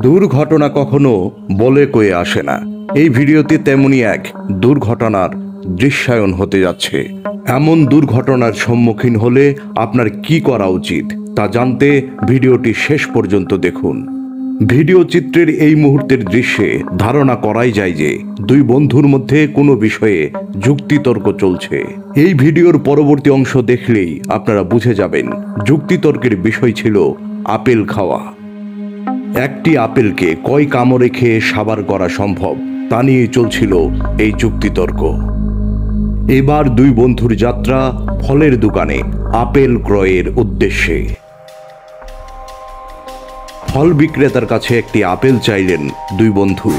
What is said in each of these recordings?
দুর্ঘটনা কখনো বলে কয়ে আসে না। এই ভিডিওতে তেমনই এক দুর্ঘটনার দৃশ্যায়ন হতে যাচ্ছে। এমন দুর্ঘটনার সম্মুখীন হলে আপনার কি করা উচিত তা জানতে ভিডিওটি শেষ পর্যন্ত দেখুন। ভিডিও চিত্রের এই মুহূর্তের দৃশ্যে ধারণা করাই যায় যে দুই বন্ধুর মধ্যে কোনো বিষয়ে যুক্তিতর্ক চলছে। এই ভিডিওর পরবর্তী অংশ দেখলেই আপনারা বুঝে যাবেন যুক্তিতর্কের বিষয় ছিল আপেল খাওয়া। একটি আপেলকে কয় কামড়ে খেয়ে সাবার করা সম্ভব তা নিয়ে চলছিল এই যুক্তিতর্ক। এবার দুই বন্ধুর যাত্রা ফলের দোকানে আপেল ক্রয়ের উদ্দেশ্যে। ফল বিক্রেতার কাছে একটি আপেল চাইলেন দুই বন্ধু।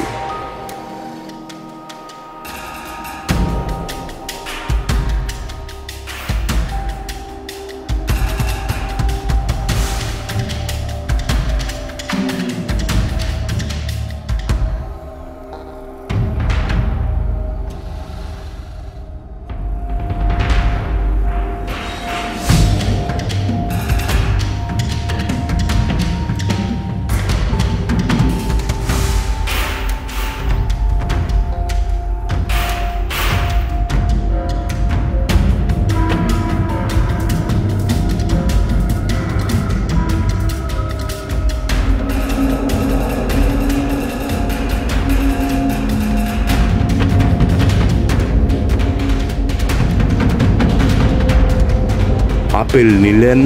আপেল নিলেন,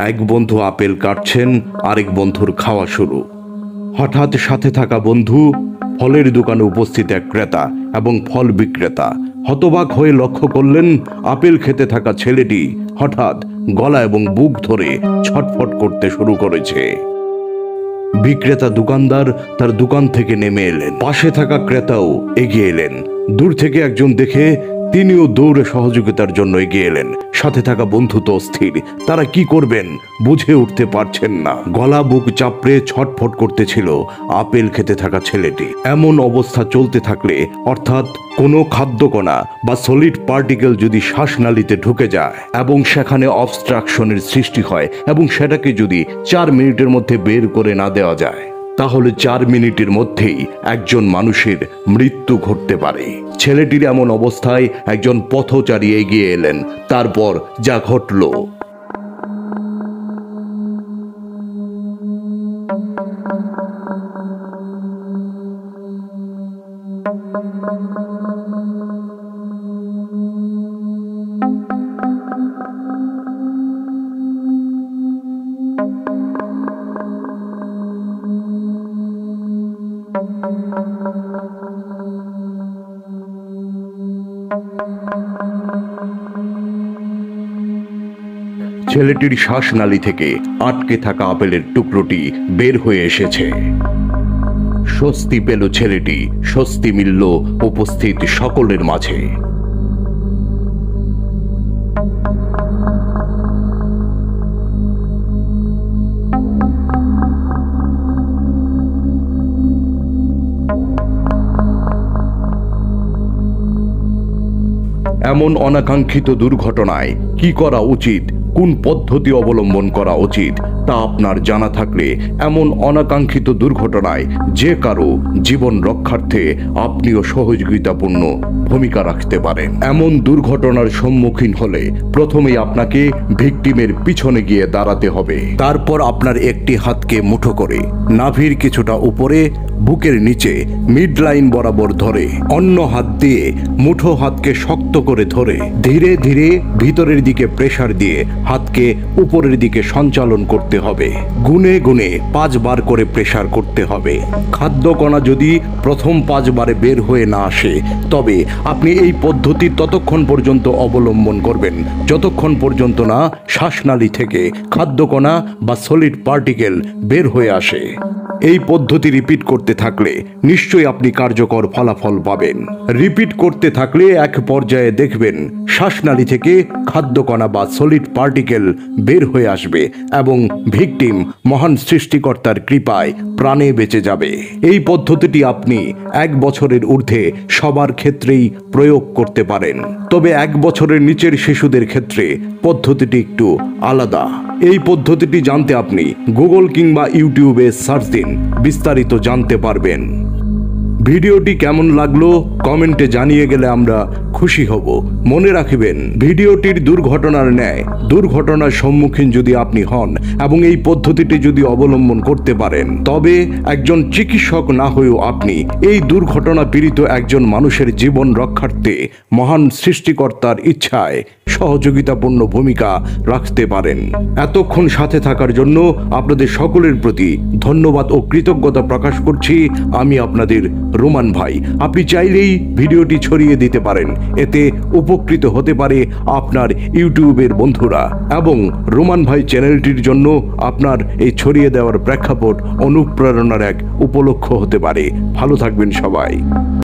এক বন্ধু আপেল কাটছেন, আরেক বন্ধুর খাওয়া শুরু। হঠাৎ সাথে থাকা বন্ধু ফলের দোকানে উপস্থিত এক ক্রেতা এবং ফল বিক্রেতা হতবাক হয়ে লক্ষ্য করলেন আপেল খেতে থাকা ছেলেটি হঠাৎ গলা এবং বুক ধরে ছটফট করতে শুরু করেছে। বিক্রেতা দোকানদার তার দোকান থেকে নেমে এলেন, পাশে থাকা ক্রেতাও এগিয়ে এলেন। দূর থেকে একজন দেখে তিনিও দৌড়ে সহযোগিতার জন্য এগিয়ে এলেন। সাথে থাকা বন্ধু তো অস্থির, তারা কি করবেন বুঝে উঠতে পারছেন না। গলা বুক চাপড়ে ছটফট করতেছিল আপেল খেতে থাকা ছেলেটি। এমন অবস্থা চলতে থাকলে, অর্থাৎ কোনো খাদ্যকণা বা সলিড পার্টিকেল যদি শ্বাসনালীতে ঢুকে যায় এবং সেখানে অবস্ট্রাকশনের সৃষ্টি হয় এবং সেটাকে যদি 4 মিনিটের মধ্যে বের করে না দেওয়া যায়, তাহলে 4 মিনিটের মধ্যেই একজন মানুষের মৃত্যু ঘটতে পারে। ছেলেটির এমন অবস্থায় একজন পথচারী এগিয়ে এলেন। তারপর যা ঘটল। ছেলেটির শ্বাসনালী থেকে আটকে থাকা আপেলের টুকরোটি বের হয়ে এসেছে। স্বস্তি পেল ছেলেটি, স্বস্তি মিলল উপস্থিত সকলের মাঝে। এমন অনাকাঙ্ক্ষিত দুর্ঘটনায় কি করা উচিত, কোন পদ্ধতি অবলম্বন করা উচিত তা আপনার জানা থাকলে এমন অনাকাঙ্ক্ষিত দুর্ঘটনায় যে কারো জীবন রক্ষার্থে আপনিও সহযোগিতাপূর্ণ ভূমিকা রাখতে পারেন। এমন দুর্ঘটনার সম্মুখীন হলে প্রথমেই আপনাকে ভিকটিমের পিছনে গিয়ে দাঁড়াতে হবে। তারপর আপনার একটি হাতকে মুঠো করে নাভির কিছুটা উপরে বুকের নিচে মিড লাইন বরাবর ধরে অন্য হাত দিয়ে মুঠো হাতকে শক্ত করে ধরে ধীরে ধীরে ভিতরের দিকে প্রেসার দিয়ে হাতকে উপরের দিকে সঞ্চালন করতে হবে। গুনে গুনে 5 বার করে প্রেসার করতে হবে। খাদ্যকণা যদি প্রথম 5 বারে বের হয়ে না আসে, তবে আপনি এই পদ্ধতি ততক্ষণ পর্যন্ত অবলম্বন করবেন যতক্ষণ পর্যন্ত না শ্বাসনালী থেকে খাদ্যকণা বা সলিড পার্টিকেল বের হয়ে আসে। এই পদ্ধতি রিপিট করতে থাকলে নিশ্চয়ই আপনি কার্যকর ফলাফল পাবেন। রিপিট করতে থাকলে এক পর্যায়ে দেখবেন শ্বাসনালী থেকে খাদ্যকণা বা সলিড পার্টিকেল বের হয়ে আসবে এবং ভিকটিম মহান সৃষ্টিকর্তার কৃপায় প্রাণে বেঁচে যাবে। এই পদ্ধতিটি আপনি 1 বছরের ঊর্ধ্বে সবার ক্ষেত্রেই প্রয়োগ করতে পারেন, তবে 1 বছরের নিচের শিশুদের ক্ষেত্রে পদ্ধতিটি একটু আলাদা। এই পদ্ধতিটি জানতে আপনি গুগল কিংবা ইউটিউবে সার্চ দিন, বিস্তারিত জানতে পারবেন। ভিডিওটি কেমন লাগলো কমেন্টে জানিয়ে গেলে আমরা খুশি হব। মনে রাখবেন, ভিডিওটির দুর্ঘটনার ন্যায় দুর্ঘটনার সম্মুখীন যদি আপনি হন এবং এই পদ্ধতিটি যদি অবলম্বন করতে পারেন, তবে একজন চিকিৎসক না হয়েও আপনি এই দুর্ঘটনা পীড়িত একজন মানুষের জীবন রক্ষার্থে মহান সৃষ্টিকর্তার ইচ্ছায় সহযোগিতাপূর্ণ ভূমিকা রাখতে পারেন। এতক্ষণ সাথে থাকার জন্য আপনাদের সকলের প্রতি ধন্যবাদ ও কৃতজ্ঞতা প্রকাশ করছি। আমি আপনাদের রোমান ভাই। আপনি চাইলেই ভিডিওটি ছড়িয়ে দিতে পারেন, এতে উপকৃত হতে পারে আপনার ইউটিউবের বন্ধুরা, এবং রোমান ভাই চ্যানেলটির জন্য আপনার এই ছড়িয়ে দেওয়ার প্রেক্ষাপট অনুপ্রেরণার এক উপলক্ষ হতে পারে। ভালো থাকবেন সবাই।